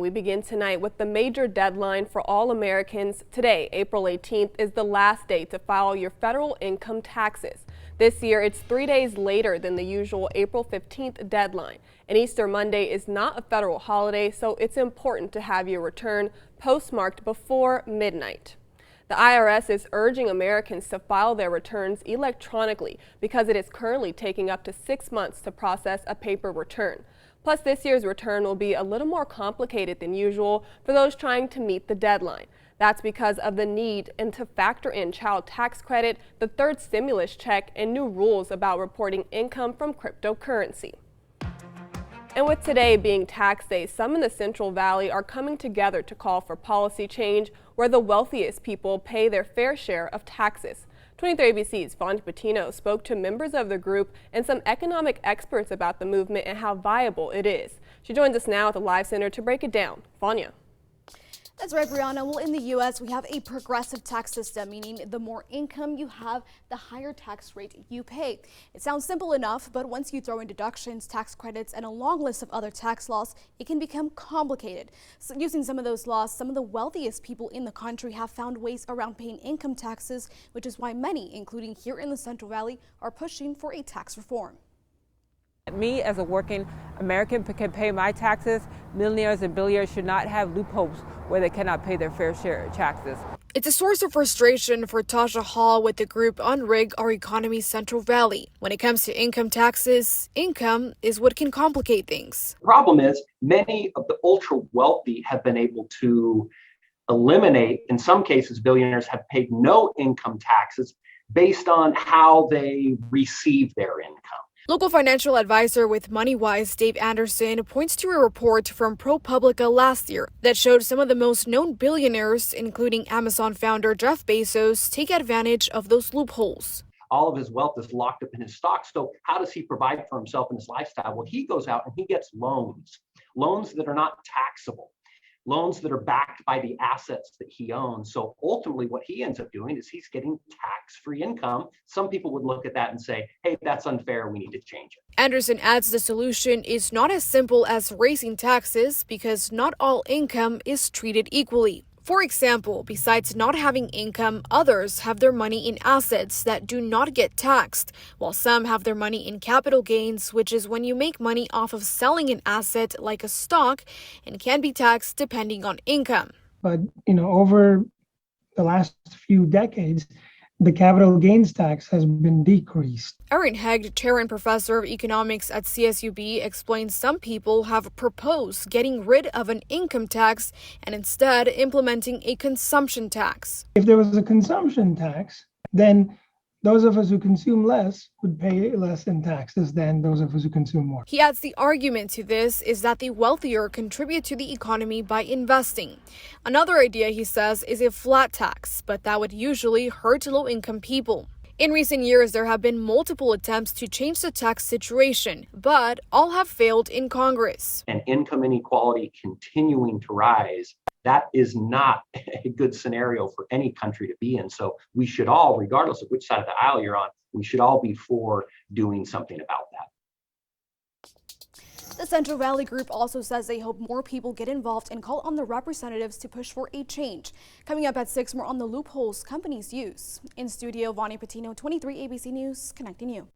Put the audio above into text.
We begin tonight with the major deadline for all Americans. Today, April 18th, is the last day to file your federal income taxes. This year, it's 3 days later than the usual April 15th deadline. And Easter Monday is not a federal holiday, so it's important to have your return postmarked before midnight. The IRS is urging Americans to file their returns electronically because it is currently taking up to 6 months to process a paper return. Plus, this year's return will be a little more complicated than usual for those trying to meet the deadline. That's because of the need and to factor in child tax credit, the third stimulus check, and new rules about reporting income from cryptocurrency. And with today being tax day, some in the Central Valley are coming together to call for policy change where the wealthiest people pay their fair share of taxes. 23 ABC's Vanya Patino spoke to members of the group and some economic experts about the movement and how viable it is. She joins us now at the Live Center to break it down. Vanya. That's right, Brianna. Well, in the U.S., we have a progressive tax system, meaning the more income you have, the higher tax rate you pay. It sounds simple enough, but once you throw in deductions, tax credits, and a long list of other tax laws, it can become complicated. So using some of those laws, some of the wealthiest people in the country have found ways around paying income taxes, which is why many, including here in the Central Valley, are pushing for a tax reform. Me, as a working American, can pay my taxes. Millionaires and billionaires should not have loopholes where they cannot pay their fair share of taxes. It's a source of frustration for Tasha Hall with the group Unrig Our Economy Central Valley. When it comes to income taxes, income is what can complicate things. The problem is many of the ultra wealthy have been able to eliminate, in some cases, billionaires have paid no income taxes based on how they receive their income. Local financial advisor with MoneyWise, Dave Anderson, points to a report from ProPublica last year that showed some of the most known billionaires, including Amazon founder Jeff Bezos, take advantage of those loopholes. All of his wealth is locked up in his stocks. So how does he provide for himself and his lifestyle? Well, he goes out and he gets loans that are not taxable, loans that are backed by the assets that he owns. So ultimately what he ends up doing is he's getting tax-free income. Some people would look at that and say, hey, that's unfair, we need to change it. Anderson adds the solution is not as simple as raising taxes because not all income is treated equally. For example, besides not having income, others have their money in assets that do not get taxed, while some have their money in capital gains, which is when you make money off of selling an asset like a stock and can be taxed depending on income. But, over the last few decades, the capital gains tax has been decreased. Erin Hegg, chair and professor of economics at CSUB, explains some people have proposed getting rid of an income tax and instead implementing a consumption tax. If there was a consumption tax, then those of us who consume less would pay less in taxes than those of us who consume more. He adds the argument to this is that the wealthier contribute to the economy by investing. Another idea, he says, is a flat tax, but that would usually hurt low-income people. In recent years, there have been multiple attempts to change the tax situation, but all have failed in Congress. And income inequality continuing to rise, that is not a good scenario for any country to be in. So we should all, regardless of which side of the aisle you're on, we should all be for doing something about that. The Central Valley Group also says they hope more people get involved and call on the representatives to push for a change. Coming up at 6, more on the loopholes companies use. In studio, Vanya Patino, 23 ABC News, connecting you.